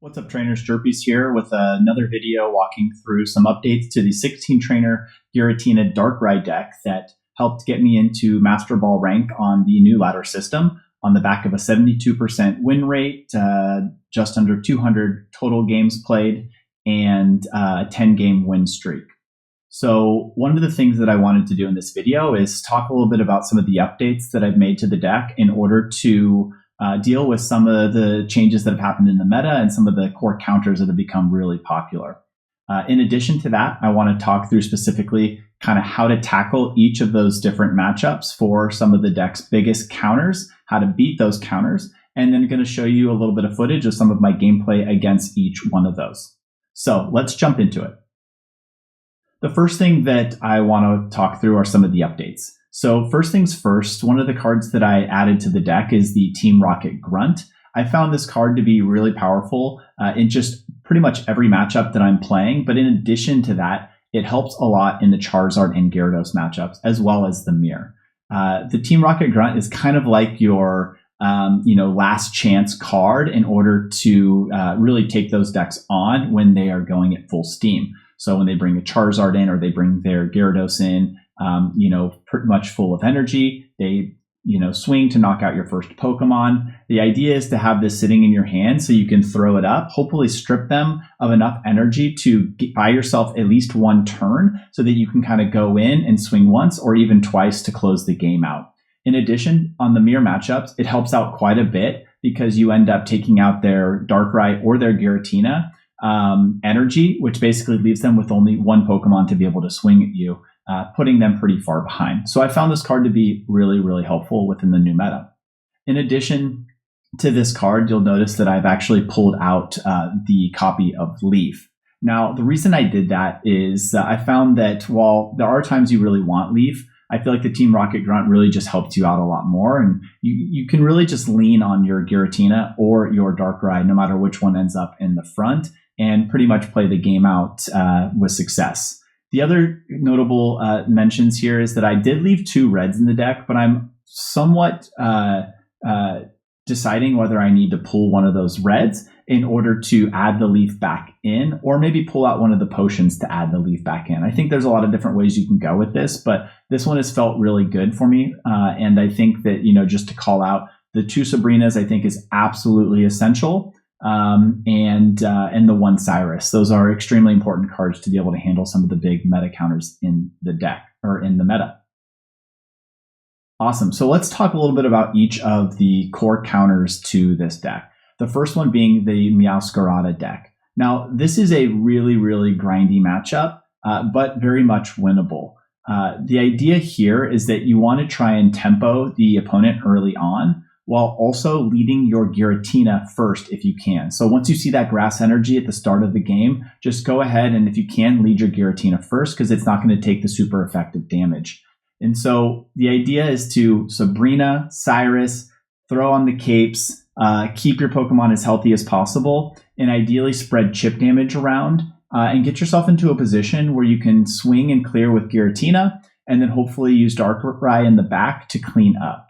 What's up, trainers? Jerpes here with another video walking through some updates to the 16 trainer Giratina Darkrai deck that helped get me into Master Ball rank on the new ladder system on the back of a 72% win rate, just under 200 total games played, and a 10-game win streak. So one of the things that I wanted to do in this video is talk a little bit about some of the updates that I've made to the deck in order to deal with some of the changes that have happened in the meta and some of the core counters that have become really popular. In addition to that, I want to talk through specifically kind of how to tackle each of those different matchups for some of the deck's biggest counters, how to beat those counters, and then I'm going to show you a little bit of footage of some of my gameplay against each one of those. So let's jump into it. The first thing that I want to talk through are some of the updates. So first things first, one of the cards that I added to the deck is the Team Rocket Grunt. I found this card to be really powerful in just pretty much every matchup that I'm playing. But in addition to that, it helps a lot in the Charizard and Gyarados matchups, as well as the mirror. The Team Rocket Grunt is kind of like your last chance card in order to really take those decks on when they are going at full steam. So when they bring a Charizard in or they bring their Gyarados in, pretty much full of energy, they, swing to knock out your first Pokemon. The idea is to have this sitting in your hand so you can throw it up, hopefully strip them of enough energy to buy yourself at least one turn so that you can kind of go in and swing once or even twice to close the game out. In addition, on the mirror matchups, it helps out quite a bit because you end up taking out their Darkrai or their Giratina energy, which basically leaves them with only one Pokemon to be able to swing at you, putting them pretty far behind. So I found this card to be really, really helpful within the new meta. In addition to this card, you'll notice that I've actually pulled out the copy of Leaf. Now, the reason I did that is I found that while there are times you really want Leaf, I feel like the Team Rocket Grunt really just helps you out a lot more. And you can really just lean on your Giratina or your Darkrai, no matter which one ends up in the front, and pretty much play the game out with success. The other notable mentions here is that I did leave 2 reds in the deck, but I'm somewhat deciding whether I need to pull one of those reds in order to add the leaf back in, or maybe pull out one of the potions to add the leaf back in. I think there's a lot of different ways you can go with this, but this one has felt really good for me. And I think that, just to call out the 2 Sabrinas, I think is absolutely essential. And the 1 Cyrus. Those are extremely important cards to be able to handle some of the big meta counters in the deck or in the meta. Awesome. So let's talk a little bit about each of the core counters to this deck. The first one being the Meowscarada deck. Now, this is a really, really grindy matchup, but very much winnable. The idea here is that you want to try and tempo the opponent early on, while also leading your Giratina first if you can. So once you see that grass energy at the start of the game, just go ahead and if you can, lead your Giratina first because it's not going to take the super effective damage. And so the idea is to Sabrina, Cyrus, throw on the capes, keep your Pokemon as healthy as possible, and ideally spread chip damage around and get yourself into a position where you can swing and clear with Giratina and then hopefully use Darkrai in the back to clean up.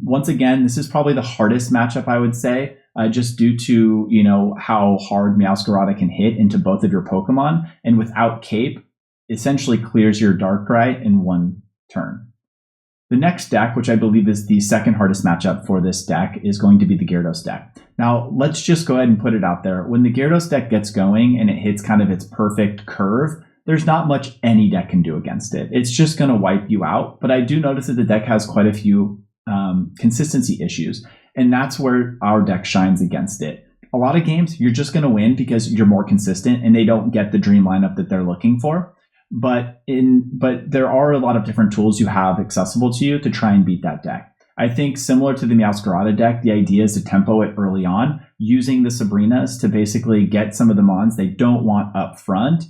Once again, this is probably the hardest matchup, I would say, just due to, how hard Meowscarada can hit into both of your Pokemon. And without Cape, essentially clears your Darkrai in 1 turn. The next deck, which I believe is the second hardest matchup for this deck, is going to be the Gyarados deck. Now, let's just go ahead and put it out there. When the Gyarados deck gets going and it hits kind of its perfect curve, there's not much any deck can do against it. It's just going to wipe you out. But I do notice that the deck has quite a few consistency issues, and that's where our deck shines against it. A lot of games you're just going to win because you're more consistent and they don't get the dream lineup that they're looking for, but there are a lot of different tools you have accessible to you to try and beat that deck. I think similar to the Meowscarada deck, the idea is to tempo it early on, using the Sabrinas to basically get some of the mons they don't want up front,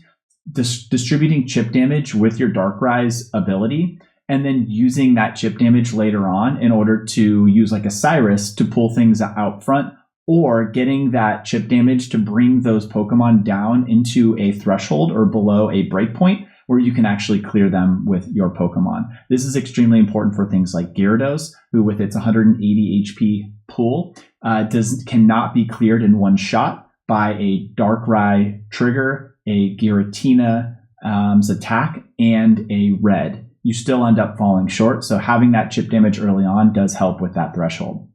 distributing chip damage with your Darkrai's ability, and then using that chip damage later on in order to use like a Cyrus to pull things out front, or getting that chip damage to bring those Pokemon down into a threshold or below a breakpoint where you can actually clear them with your Pokemon. This is extremely important for things like Gyarados, who with its 180 HP pool cannot be cleared in one shot, by a Darkrai trigger, a Giratina's attack, and a red. You still end up falling short, so having that chip damage early on does help with that threshold.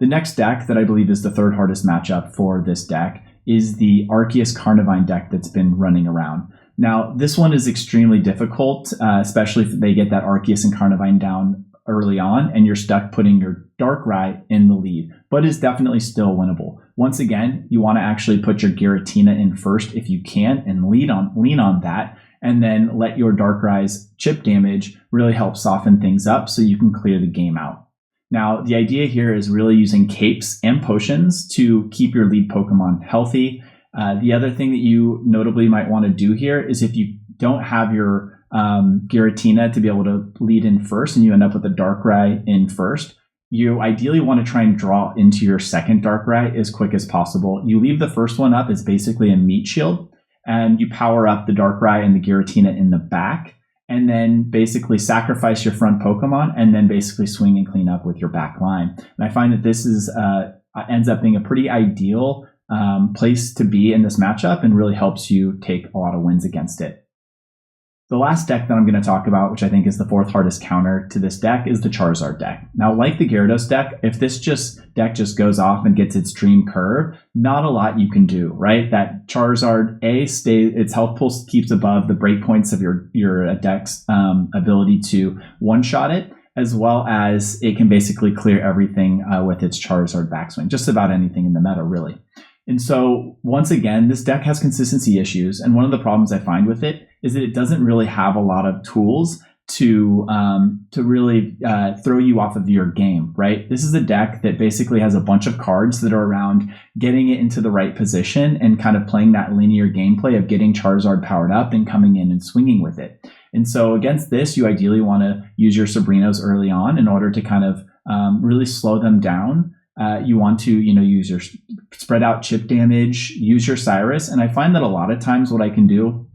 The next deck that I believe is the third hardest matchup for this deck is the Arceus Carnivine deck that's been running around. Now, this one is extremely difficult, especially if they get that Arceus and Carnivine down early on and you're stuck putting your Darkrai in the lead, but is definitely still winnable. Once again, you want to actually put your Giratina in first if you can and lean on that, and then let your Darkrai's chip damage really help soften things up so you can clear the game out. Now, the idea here is really using capes and potions to keep your lead Pokemon healthy. The other thing that you notably might want to do here is if you don't have your Giratina to be able to lead in first and you end up with a Darkrai in first, you ideally want to try and draw into your second Darkrai as quick as possible. You leave the first one up as basically a meat shield, and you power up the Darkrai and the Giratina in the back, and then basically sacrifice your front Pokemon, and then basically swing and clean up with your back line. And I find that this is ends up being a pretty ideal place to be in this matchup and really helps you take a lot of wins against it. The last deck that I'm going to talk about, which I think is the fourth hardest counter to this deck, is the Charizard deck. Now, like the Gyarados deck, if this deck just goes off and gets its dream curve, not a lot you can do, right? That Charizard, its health pool keeps above the breakpoints of your deck's ability to one-shot it, as well as it can basically clear everything with its Charizard backswing, just about anything in the meta, really. And so, once again, this deck has consistency issues, and one of the problems I find with it is that it doesn't really have a lot of tools to really throw you off of your game, right? This is a deck that basically has a bunch of cards that are around getting it into the right position and kind of playing that linear gameplay of getting Charizard powered up and coming in and swinging with it. And so against this, you ideally want to use your Sabrinas early on in order to kind of really slow them down. You want to, use your spread out chip damage, use your Cyrus. And I find that a lot of times what I can do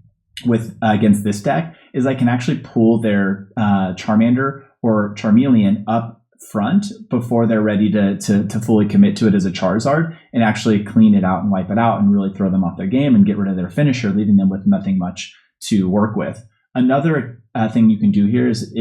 with against this deck is I can actually pull their Charmander or Charmeleon up front before they're ready to fully commit to it as a Charizard and actually clean it out and wipe it out and really throw them off their game and get rid of their finisher, leaving them with nothing much to work with. Another thing you can do here is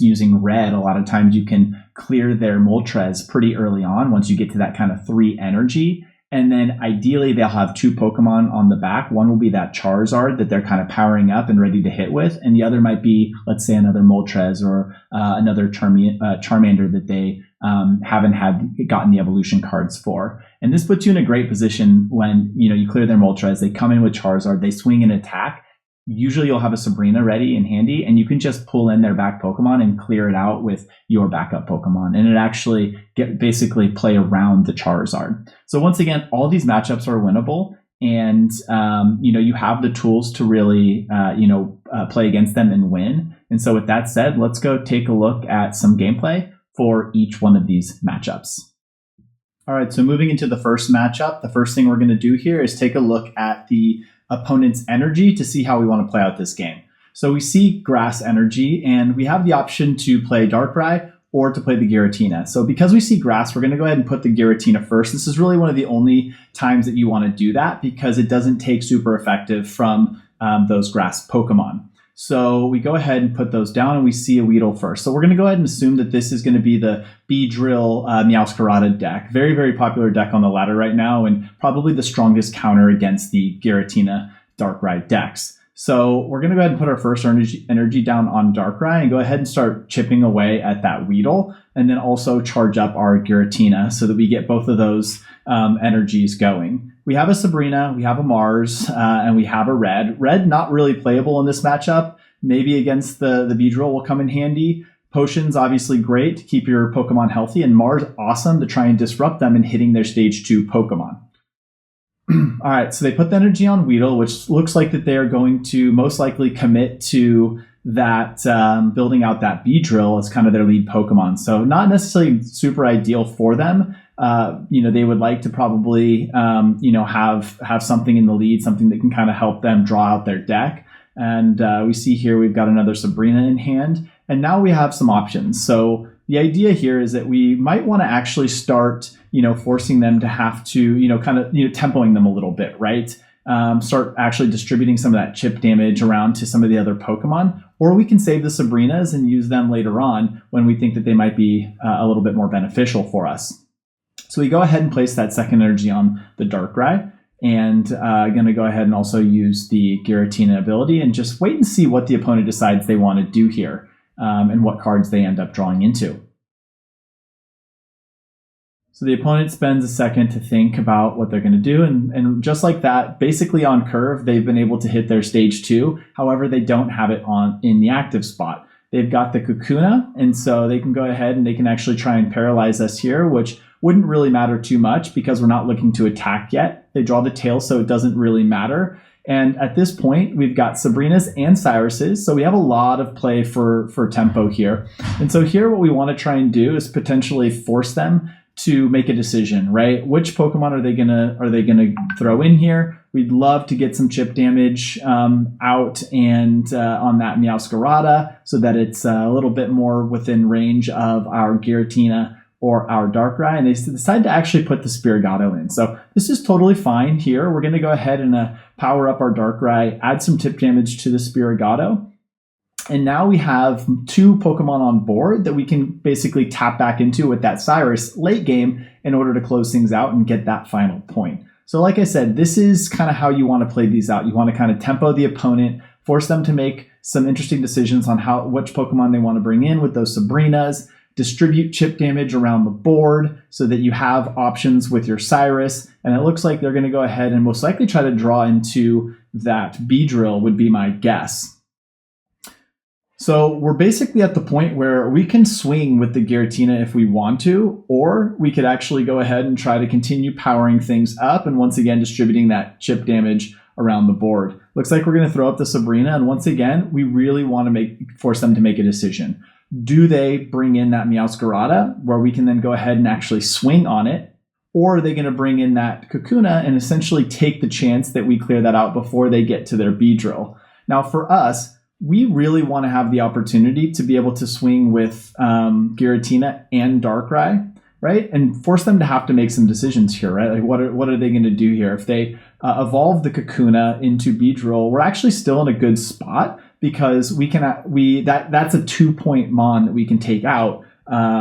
using red. A lot of times you can clear their Moltres pretty early on once you get to that kind of 3 energy. And then ideally they'll have 2 Pokemon on the back. One will be that Charizard that they're kind of powering up and ready to hit with. And the other might be, let's say, another Moltres or another Charmander that they haven't gotten the evolution cards for. And this puts you in a great position when you clear their Moltres. They come in with Charizard. They swing and attack. Usually you'll have a Sabrina ready and handy, and you can just pull in their back Pokemon and clear it out with your backup Pokemon. And it actually basically play around the Charizard. So once again, all these matchups are winnable, and you have the tools to really play against them and win. And so with that said, let's go take a look at some gameplay for each one of these matchups. All right, so moving into the first matchup, the first thing we're going to do here is take a look at the opponent's energy to see how we want to play out this game. So we see grass energy, and we have the option to play Darkrai or to play the Giratina. So because we see grass, we're going to go ahead and put the Giratina first. This is really one of the only times that you want to do that because it doesn't take super effective from those grass Pokemon. So we go ahead and put those down, and we see a Weedle first. So we're going to go ahead and assume that this is going to be the Beedrill Meowscarada deck. Very, very popular deck on the ladder right now, and probably the strongest counter against the Giratina Darkrai decks. So we're going to go ahead and put our first energy down on Darkrai and go ahead and start chipping away at that Weedle, and then also charge up our Giratina so that we get both of those energies going. We have a Sabrina, we have a Mars, and we have a Red. Red not really playable in this matchup. Maybe against the Beedrill will come in handy. Potions obviously great to keep your Pokemon healthy, and Mars awesome to try and disrupt them in hitting their stage 2 Pokemon. All right, so they put the energy on Weedle, which looks like that they are going to most likely commit to that building out that Beedrill as kind of their lead Pokemon. So not necessarily super ideal for them. They would like to probably have something in the lead, something that can kind of help them draw out their deck. And we see here we've got another Sabrina in hand, and now we have some options. So the idea here is that we might want to actually start, forcing them to have to, tempoing them a little bit, right? Start actually distributing some of that chip damage around to some of the other Pokemon, or we can save the Sabrinas and use them later on when we think that they might be a little bit more beneficial for us. So we go ahead and place that second energy on the Darkrai, and going to go ahead and also use the Giratina ability and just wait and see what the opponent decides they want to do here, and what cards they end up drawing into. So the opponent spends a second to think about what they're going to do, and just like that, basically on curve, they've been able to hit their stage 2. However, they don't have it in the active spot. They've got the Kakuna, and so they can go ahead and they can actually try and paralyze us here, which wouldn't really matter too much because we're not looking to attack yet. They draw the tail, so it doesn't really matter. And at this point, we've got Sabrinas and Cyruses, so we have a lot of play for tempo here. And so here what we want to try and do is potentially force them to make a decision, right? Which Pokemon are they gonna throw in here? We'd love to get some chip damage out and on that Meowscarada so that it's a little bit more within range of our Giratina or our Darkrai, and they decide to actually put the Spirigato in. So this is totally fine here. We're going to go ahead and power up our Darkrai, add some tip damage to the Spirigato, and now we have 2 Pokemon on board that we can basically tap back into with that Cyrus late game in order to close things out and get that final point. So like I said, this is kind of how you want to play these out. You want to kind of tempo the opponent, force them to make some interesting decisions on which Pokemon they want to bring in with those Sabrinas, distribute chip damage around the board so that you have options with your Cyrus. And it looks like they're going to go ahead and most likely try to draw into that Beedrill would be my guess. So we're basically at the point where we can swing with the Giratina if we want to, or we could actually go ahead and try to continue powering things up and once again distributing that chip damage around the board. Looks like we're going to throw up the Sabrina, and once again, we really want to force them to make a decision. Do they bring in that Meowscarada, where we can then go ahead and actually swing on it? Or are they going to bring in that Kakuna and essentially take the chance that we clear that out before they get to their Beedrill? Now for us, we really want to have the opportunity to be able to swing with Giratina and Darkrai, right? And force them to have to make some decisions here, right? Like what are they going to do here? If they evolve the Kakuna into Beedrill, we're actually still in a good spot because that's a 2-point Mon that we can take out,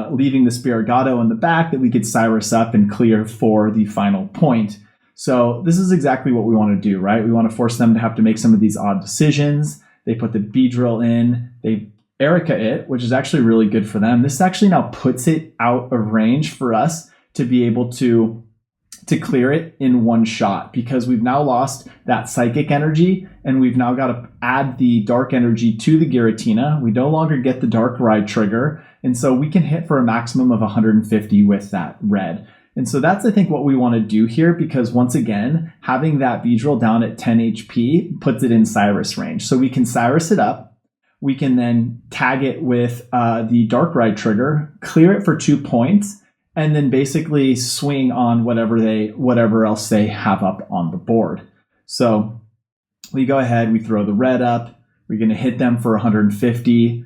leaving the Spirigato in the back that we could Cyrus up and clear for the final point. So this is exactly what we want to do, right? We want to force them to have to make some of these odd decisions. They put the Beedrill in, they Erica it, which is actually really good for them. This actually now puts it out of range for us to be able to clear it in one shot because we've now lost that psychic energy and we've now got to add the dark energy to the Giratina. We no longer get the Darkrai trigger, and so we can hit for a maximum of 150 with that red. And so that's, I think, what we want to do here because, once again, having that Beedrill down at 10 HP puts it in Cyrus range. So we can Cyrus it up. We can then tag it with the Darkrai trigger, clear it for 2 points, and then basically swing on whatever else they have up on the board. So we go ahead, we throw the red up. We're going to hit them for 150,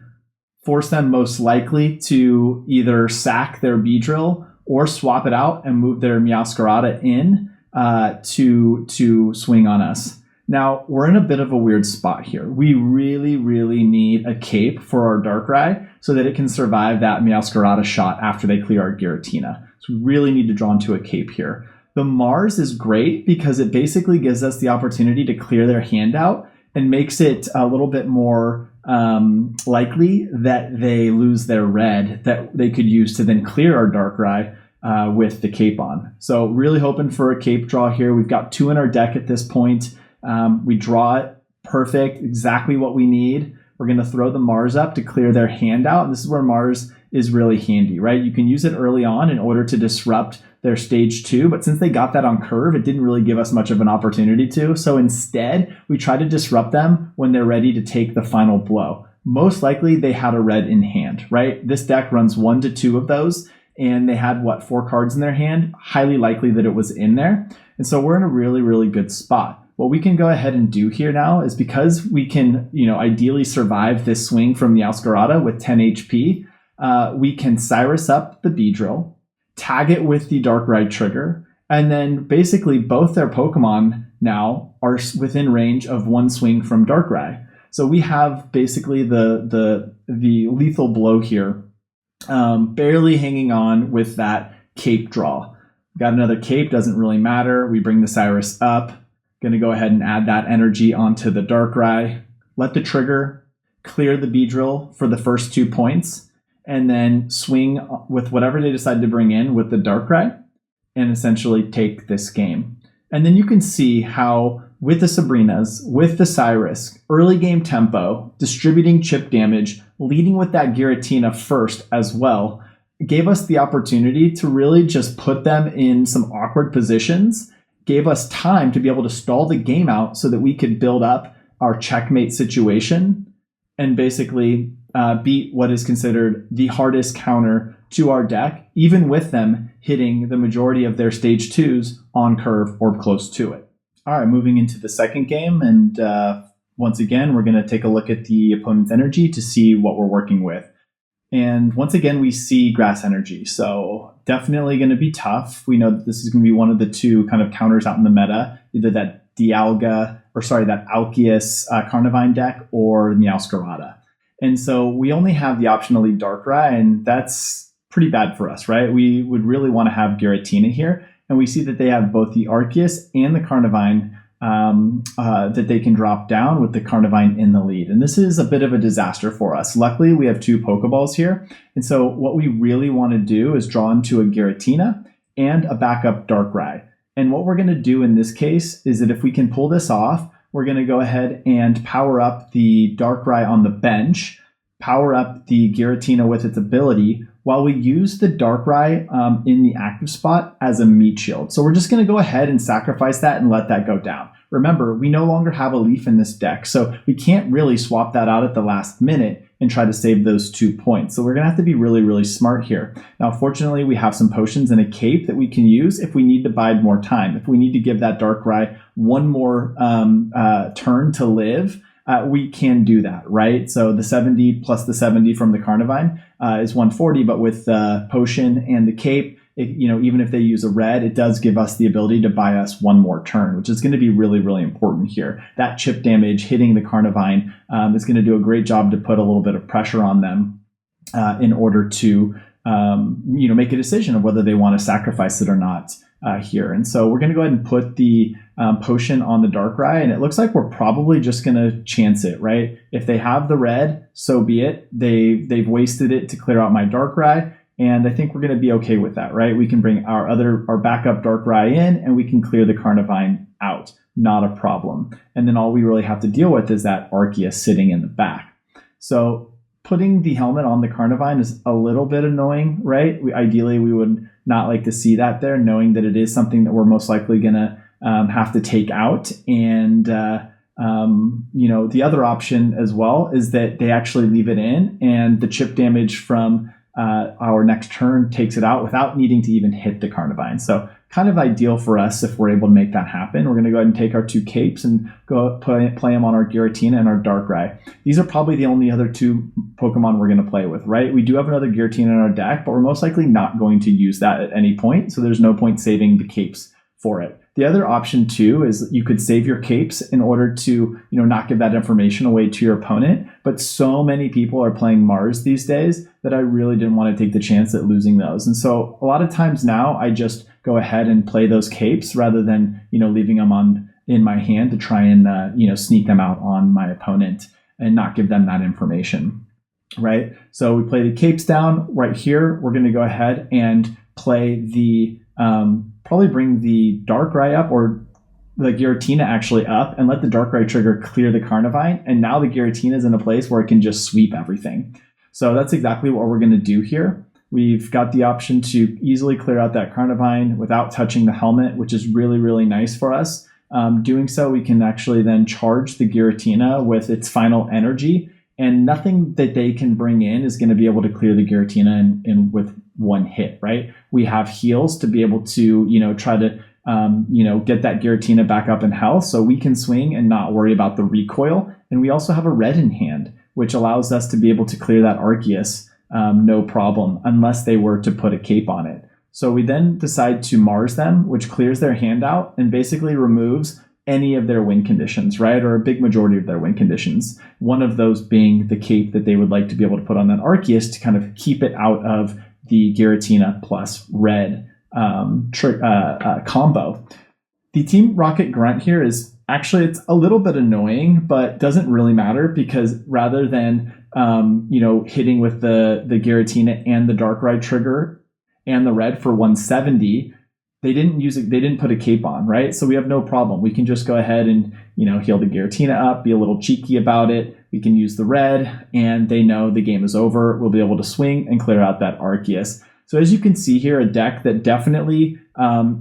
force them most likely to either sack their Beedrill or swap it out and move their Meowscarada in to swing on us. Now, we're in a bit of a weird spot here. We really, really need a cape for our Darkrai so that it can survive that Meowscarada shot after they clear our Giratina. So we really need to draw into a cape here. The Mars is great because it basically gives us the opportunity to clear their hand out and makes it a little bit more likely that they lose their red that they could use to then clear our Darkrai with the cape on. So really hoping for a cape draw here. We've got 2 in our deck at this point. We draw it perfect, exactly what we need. We're going to throw the Mars up to clear their hand out. And this is where Mars is really handy, right? You can use it early on in order to disrupt their stage 2, but since they got that on curve, it didn't really give us much of an opportunity to. So instead, we try to disrupt them when they're ready to take the final blow. Most likely they had a red in hand, right? This deck runs 1 to 2 of those, and they had 4 cards in their hand. Highly likely that it was in there. And so we're in a really, really good spot. What we can go ahead and do here now is because we can, ideally survive this swing from the Meowscarada with 10 HP, we can Cyrus up the Beedrill, tag it with the Darkrai trigger, and then basically both their Pokemon now are within range of one swing from Darkrai. So we have basically the lethal blow here, barely hanging on with that cape draw. Got another cape, doesn't really matter. We bring the Cyrus up. Going to go ahead and add that energy onto the Darkrai. Let the trigger clear the Beedrill for the first 2 points, and then swing with whatever they decide to bring in with the Darkrai, and essentially take this game. And then you can see how with the Sabrinas, with the Cyrus, early game tempo, distributing chip damage, leading with that Giratina first as well, gave us the opportunity to really just put them in some awkward positions, gave us time to be able to stall the game out so that we could build up our checkmate situation and basically beat what is considered the hardest counter to our deck, even with them hitting the majority of their stage 2s on curve or close to it. All right, moving into the second game, and once again, we're going to take a look at the opponent's energy to see what we're working with. And once again, we see grass energy, so definitely going to be tough. We know that this is going to be one of the two kind of counters out in the meta, either that that Arceus Carnivine deck or Meowscarada. And so we only have the option to lead Darkrai, and that's pretty bad for us, right? We would really want to have Giratina here, and we see that they have both the Arceus and the Carnivine that they can drop down with the Carnivine in the lead. And this is a bit of a disaster for us. Luckily, we have 2 Pokeballs here. And so what we really want to do is draw into a Giratina and a backup Darkrai. And what we're going to do in this case is that if we can pull this off, we're going to go ahead and power up the Darkrai on the bench, power up the Giratina with its ability, while we use the Darkrai in the active spot as a meat shield. So we're just going to go ahead and sacrifice that and let that go down. Remember, we no longer have a leaf in this deck, so we can't really swap that out at the last minute and try to save those 2 points. So we're going to have to be really, really smart here. Now, fortunately, we have some potions and a cape that we can use if we need to bide more time. If we need to give that Darkrai one more turn to live, we can do that, right? So the 70 plus the 70 from the Carnivine is 140, but with the potion and the cape, even if they use a red, it does give us the ability to buy us one more turn, which is going to be really, really important here. That chip damage hitting the Carnivine is going to do a great job to put a little bit of pressure on them in order to make a decision of whether they want to sacrifice it or not here. And so we're going to go ahead and put the potion on the Darkrai, and it looks like we're probably just going to chance it, right? If they have the red, so be it. They've wasted it to clear out my Darkrai. And I think we're going to be okay with that, right? We can bring our backup Darkrai in, and we can clear the Carnivine out. Not a problem. And then all we really have to deal with is that Arceus sitting in the back. So putting the helmet on the Carnivine is a little bit annoying, right? Ideally, we would not like to see that there, knowing that it is something that we're most likely going to have to take out. And the other option as well is that they actually leave it in, and the chip damage from our next turn takes it out without needing to even hit the Carnivine. So kind of ideal for us if we're able to make that happen. We're going to go ahead and take our 2 capes and go play them on our Giratina and our Darkrai. These are probably the only other 2 Pokemon we're going to play with, right? We do have another Giratina in our deck, but we're most likely not going to use that at any point. So there's no point saving the capes for it. The other option too is you could save your capes in order to, not give that information away to your opponent. But so many people are playing Mars these days that I really didn't want to take the chance at losing those. And so a lot of times now I just go ahead and play those capes rather than, leaving them in my hand to try and, sneak them out on my opponent and not give them that information, right? So we play the capes down right here. We're going to go ahead and play the, probably bring the Darkrai up, or the Giratina actually up, and let the Darkrai trigger clear the Carnivine. And now the Giratina is in a place where it can just sweep everything. So that's exactly what we're going to do here. We've got the option to easily clear out that Carnivine without touching the helmet, which is really, really nice for us. Doing so, we can actually then charge the Giratina with its final energy, and nothing that they can bring in is going to be able to clear the Giratina in with one hit, right? We have heals to be able to, try to, get that Giratina back up in health, so we can swing and not worry about the recoil. And we also have a red in hand, which allows us to be able to clear that Arceus no problem, unless they were to put a cape on it. So we then decide to Mars them, which clears their hand out and basically removes any of their win conditions, right? Or a big majority of their win conditions. One of those being the cape that they would like to be able to put on that Arceus to kind of keep it out of the Giratina plus red combo. The Team Rocket Grunt here is actually, it's a little bit annoying, but doesn't really matter because rather than hitting with the Giratina and the Darkrai trigger and the red for 170, they didn't use it. They didn't put a cape on, right? So we have no problem. We can just go ahead and heal the Giratina up, be a little cheeky about it. We can use the red, and they know the game is over. We'll be able to swing and clear out that Arceus. So as you can see here, a deck that definitely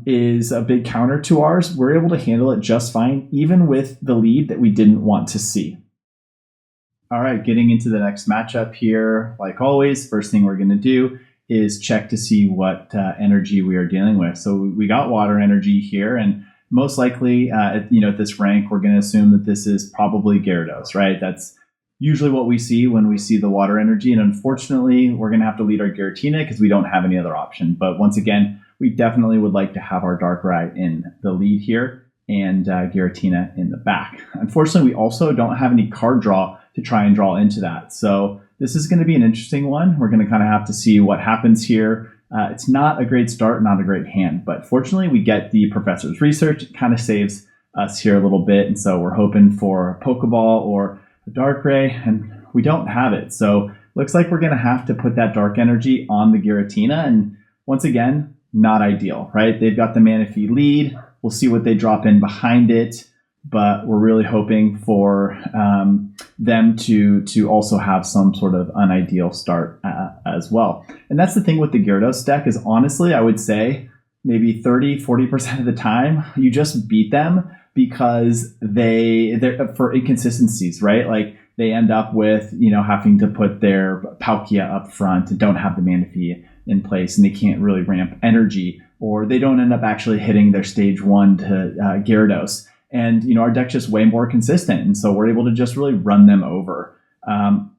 is a big counter to ours. We're able to handle it just fine, even with the lead that we didn't want to see. All right, getting into the next matchup here. Like always, first thing we're going to do is check to see what energy we are dealing with. So we got water energy here, and most likely, at this rank, we're going to assume that this is probably Gyarados, right? That's usually what we see when we see the water energy, and unfortunately, we're going to have to lead our Giratina because we don't have any other option. But once again, we definitely would like to have our Darkrai in the lead here and Giratina in the back. Unfortunately, we also don't have any card draw to try and draw into that. So this is going to be an interesting one. We're going to kind of have to see what happens here. It's not a great start, not a great hand, but fortunately we get the Professor's Research. It kind of saves us here a little bit, and so we're hoping for a Pokeball or a Darkrai, and we don't have it. So looks like we're going to have to put that Dark Energy on the Giratina, and once again, not ideal, right? They've got the Manaphy lead. We'll see what they drop in behind it, but we're really hoping for them to also have some sort of unideal start as well. And that's the thing with the Gyarados deck is honestly, I would say maybe 30-40% of the time, you just beat them because they're for inconsistencies, right? Like they end up with, having to put their Palkia up front and don't have the Manaphy in place, and they can't really ramp energy, or they don't end up actually hitting their stage 1 to Gyarados. And, our deck's just way more consistent. And so we're able to just really run them over.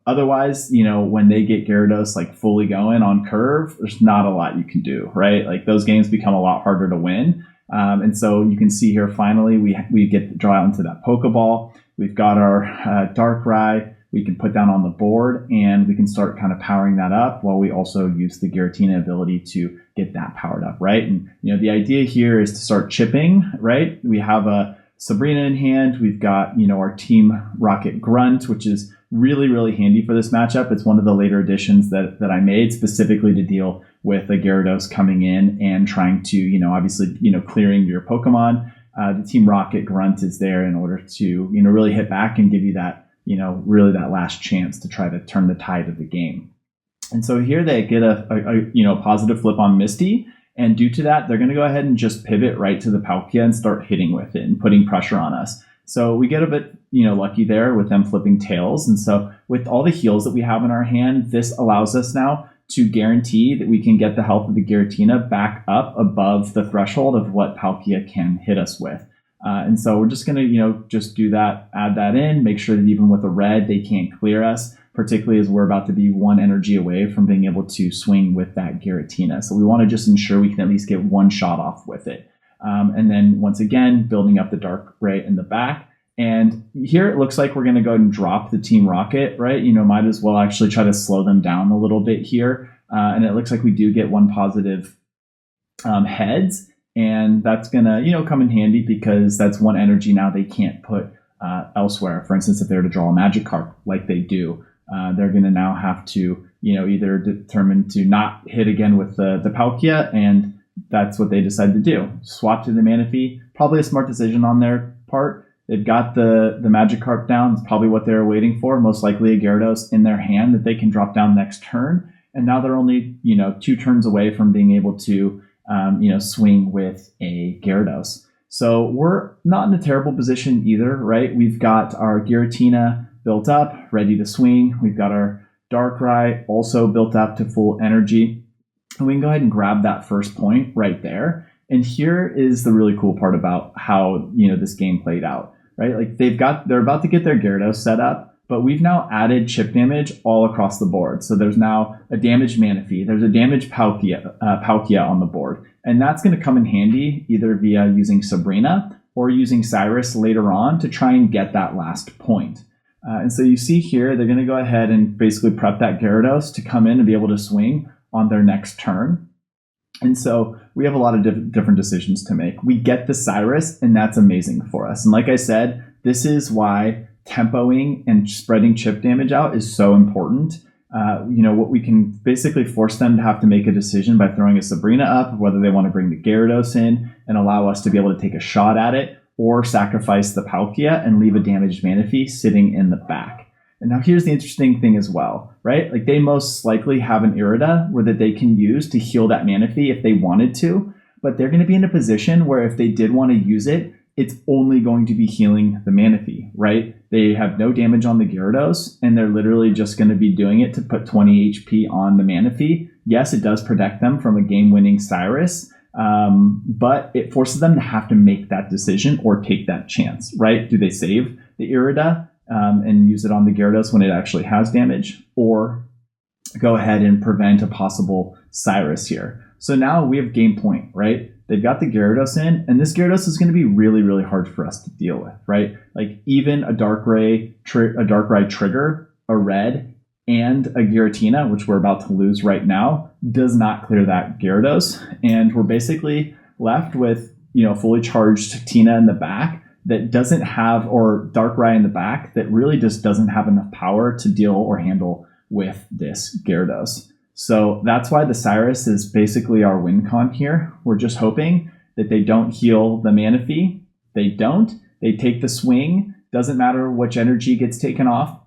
Otherwise, when they get Gyarados like fully going on curve, there's not a lot you can do, right? Like those games become a lot harder to win. And so you can see here, finally, we get to draw out into that Pokeball. We've got our Darkrai we can put down on the board, and we can start kind of powering that up while we also use the Giratina ability to get that powered up, right? And, the idea here is to start chipping, right? We have a Sabrina in hand. We've got, our Team Rocket Grunt, which is really, really handy for this matchup. It's one of the later additions that I made specifically to deal with a Gyarados coming in and trying to, obviously, clearing your Pokemon. The Team Rocket Grunt is there in order to, really hit back and give you that, really that last chance to try to turn the tide of the game. And so here they get a positive flip on Misty. And due to that, they're going to go ahead and just pivot right to the Palkia and start hitting with it and putting pressure on us. So we get a bit, lucky there with them flipping tails. And so with all the heals that we have in our hand, this allows us now to guarantee that we can get the health of the Giratina back up above the threshold of what Palkia can hit us with. And so we're just going to, just do that, add that in, make sure that even with a red, they can't clear us, particularly as we're about to be one energy away from being able to swing with that Giratina. So we want to just ensure we can at least get one shot off with it. And then once again, building up the Darkrai in the back. And here it looks like we're going to go ahead and drop the Team Rocket, right? Might as well actually try to slow them down a little bit here. And it looks like we do get one positive heads. And that's going to, come in handy because that's one energy now they can't put elsewhere. For instance, if they were to draw a Magikarp like they do, they're going to now have to, either determine to not hit again with the Palkia, and that's what they decide to do. Swap to the Manaphy. Probably a smart decision on their part. They've got the Magikarp down. It's probably what they were waiting for. Most likely a Gyarados in their hand that they can drop down next turn. And now they're only, 2 turns away from being able to, swing with a Gyarados. So we're not in a terrible position either, right? We've got our Giratina built up, ready to swing. We've got our Darkrai also built up to full energy. And we can go ahead and grab that first point right there. And here is the really cool part about how, this game played out, right? Like they're about to get their Gyarados set up. but we've now added chip damage all across the board. So there's now a damaged Manaphy, there's a damaged Palkia on the board. And that's going to come in handy either via using Sabrina or using Cyrus later on to try and get that last point. And so you see here, they're going to go ahead and basically prep that Gyarados to come in and be able to swing on their next turn. And so we have a lot of different decisions to make. We get the Cyrus, and that's amazing for us. And like I said, this is why tempoing and spreading chip damage out is so important. What we can basically force them to have to make a decision by throwing a Sabrina up, whether they want to bring the Gyarados in and allow us to be able to take a shot at it, or sacrifice the Palkia and leave a damaged Manaphy sitting in the back. And now here's the interesting thing as well, right? Like they most likely have an Irida that they can use to heal that Manaphy if they wanted to, but they're going to be in a position where if they did want to use it, it's only going to be healing the Manaphy, right? They have no damage on the Gyarados, and they're literally just going to be doing it to put 20 HP on the Manaphy. Yes, it does protect them from a game-winning Cyrus, but it forces them to have to make that decision or take that chance, right? Do they save the Irida and use it on the Gyarados when it actually has damage, or go ahead and prevent a possible Cyrus here? So now we have game point, right? They've got the Gyarados in, and this Gyarados is going to be really, really hard for us to deal with, right? Like even a Darkrai trigger, a red, and a Giratina, which we're about to lose right now, does not clear that Gyarados. And we're basically left with, fully charged Tina in the back that doesn't have, or Darkrai in the back that really just doesn't have enough power to deal or handle with this Gyarados. So that's why the Cyrus is basically our win con here. We're just hoping that they don't heal the Manaphy. They don't. They take the swing. Doesn't matter which energy gets taken off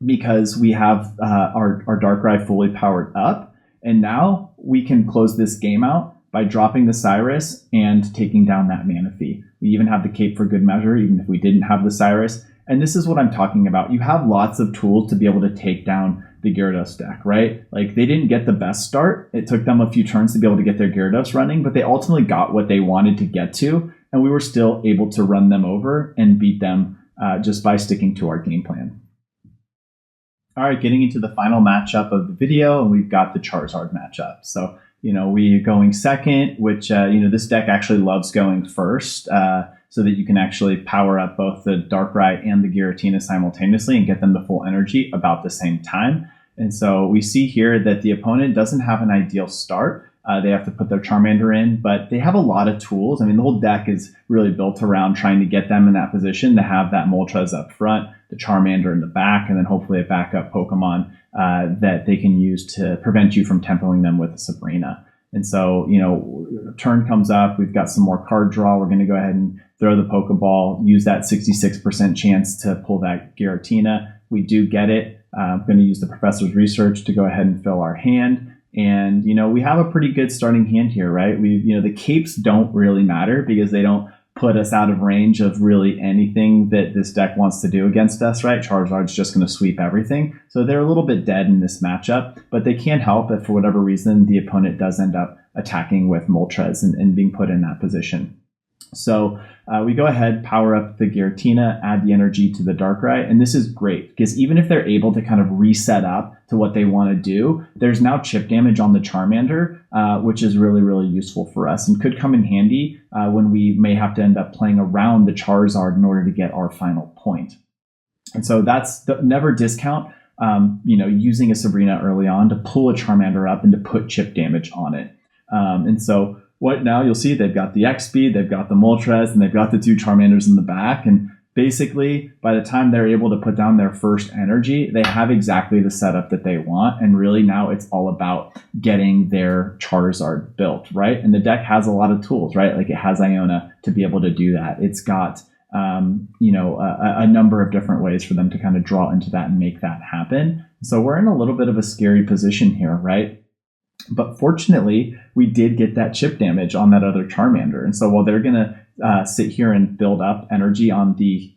because we have our Darkrai fully powered up. And now we can close this game out by dropping the Cyrus and taking down that Manaphy. We even have the Cape for good measure, even if we didn't have the Cyrus. And this is what I'm talking about. You have lots of tools to be able to take down the Gyarados deck, right? Like they didn't get the best start. It took them a few turns to be able to get their Gyarados running, but they ultimately got what they wanted to get to, and we were still able to run them over and beat them just by sticking to our game plan. All right, getting into the final matchup of the video, and we've got the Charizard matchup. So, we're going second, which, this deck actually loves going first, so that you can actually power up both the Darkrai and the Giratina simultaneously and get them to full energy about the same time. And so we see here that the opponent doesn't have an ideal start. They have to put their Charmander in, but they have a lot of tools. I mean, the whole deck is really built around trying to get them in that position to have that Moltres up front, the Charmander in the back, and then hopefully a backup Pokemon that they can use to prevent you from tempoing them with a Sabrina. And so, turn comes up, we've got some more card draw. We're going to go ahead and throw the Pokeball, use that 66% chance to pull that Giratina. We do get it. I'm going to use the Professor's Research to go ahead and fill our hand. And, we have a pretty good starting hand here, right? The capes don't really matter because they don't put us out of range of really anything that this deck wants to do against us, right? Charizard's just going to sweep everything. So they're a little bit dead in this matchup, but they can't help if for whatever reason the opponent does end up attacking with Moltres and being put in that position. So we go ahead, power up the Giratina, add the energy to the Darkrai, and this is great because even if they're able to kind of reset up to what they want to do, there's now chip damage on the Charmander, which is really, really useful for us and could come in handy when we may have to end up playing around the Charizard in order to get our final point. And so that's never discount using a Sabrina early on to pull a Charmander up and to put chip damage on it. And so what now you'll see they've got the X-Speed, they've got the Moltres, and they've got the two Charmanders in the back. And basically, by the time they're able to put down their first energy, they have exactly the setup that they want. And really now it's all about getting their Charizard built, right? And the deck has a lot of tools, right? Like it has Iona to be able to do that. It's got, a number of different ways for them to kind of draw into that and make that happen. So we're in a little bit of a scary position here, right? But fortunately, we did get that chip damage on that other Charmander. And so while they're going to sit here and build up energy on the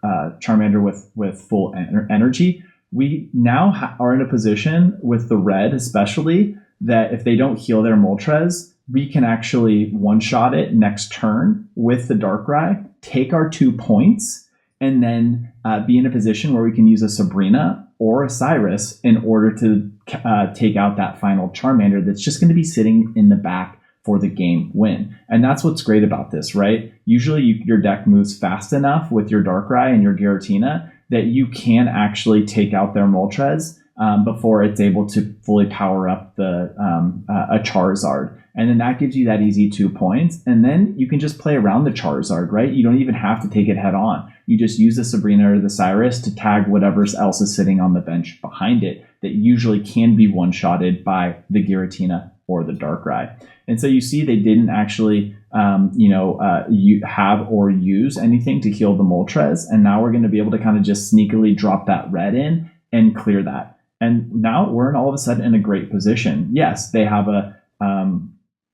Charmander with full energy, we now are in a position with the red especially that if they don't heal their Moltres, we can actually one-shot it next turn with the Darkrai, take our 2 points, and then be in a position where we can use a Sabrina or a Cyrus in order to take out that final Charmander that's just going to be sitting in the back for the game win. And that's what's great about this, right? Usually your deck moves fast enough with your Darkrai and your Giratina that you can actually take out their Moltres before it's able to fully power up a Charizard. And then that gives you that easy 2 points. And then you can just play around the Charizard, right? You don't even have to take it head on. You just use the Sabrina or the Cyrus to tag whatever else is sitting on the bench behind it that usually can be one-shotted by the Giratina or the Darkrai. And so you see they didn't actually have or use anything to heal the Moltres. And now we're going to be able to kind of just sneakily drop that red in and clear that. And now we're all of a sudden in a great position. Yes, they have a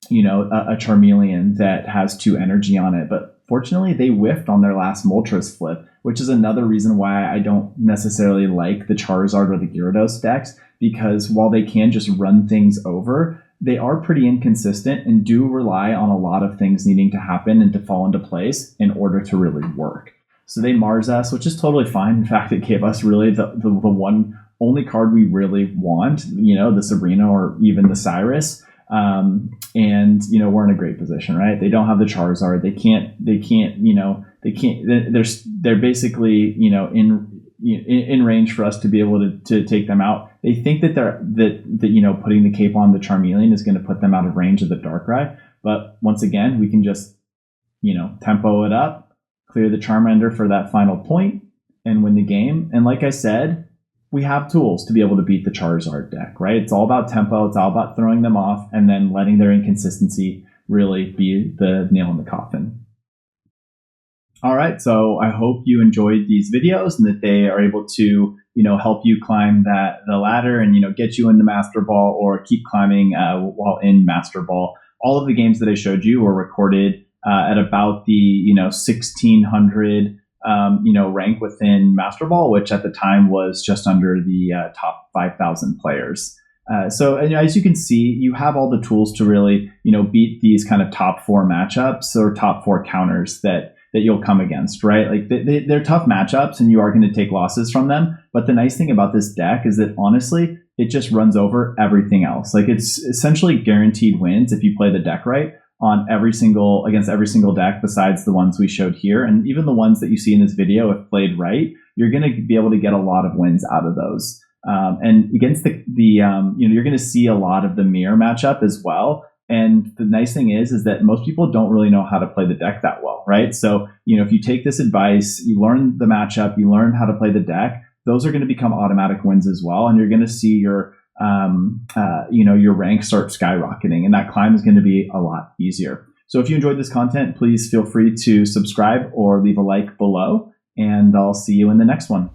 Charmeleon that has 2 energy on it, but fortunately they whiffed on their last Moltres flip, which is another reason why I don't necessarily like the Charizard or the Gyarados decks, because while they can just run things over, they are pretty inconsistent and do rely on a lot of things needing to happen and to fall into place in order to really work. So they Mars us, which is totally fine. In fact, it gave us really the one only card we really want, the Sabrina or even the Cyrus. And we're in a great position, right? They don't have the Charizard. They're basically, in range for us to be able to take them out. They think that putting the cape on the Charmeleon is going to put them out of range of the Darkrai. But once again, we can just, tempo it up, clear the Charmander for that final point and win the game. And like I said, we have tools to be able to beat the Charizard deck, right? It's all about tempo. It's all about throwing them off and then letting their inconsistency really be the nail in the coffin. All right, so I hope you enjoyed these videos and that they are able to, help you climb the ladder and, get you into Master Ball or keep climbing while in Master Ball. All of the games that I showed you were recorded at about the, 1600 rank within Master Ball, which at the time was just under the top 5,000 players. So as you can see, you have all the tools to really, beat these kind of top 4 matchups or top 4 counters that you'll come against, right? Like they're tough matchups and you are going to take losses from them. But the nice thing about this deck is that honestly, it just runs over everything else. Like it's essentially guaranteed wins if you play the deck right against every single deck besides the ones we showed here. And even the ones that you see in this video, if played right, you're going to be able to get a lot of wins out of those. And against you're going to see a lot of the mirror matchup as well. And the nice thing is that most people don't really know how to play the deck that well, right? So, if you take this advice, you learn the matchup, you learn how to play the deck, those are going to become automatic wins as well. And you're going to see your rank start skyrocketing, and that climb is going to be a lot easier. So if you enjoyed this content, please feel free to subscribe or leave a like below, and I'll see you in the next one.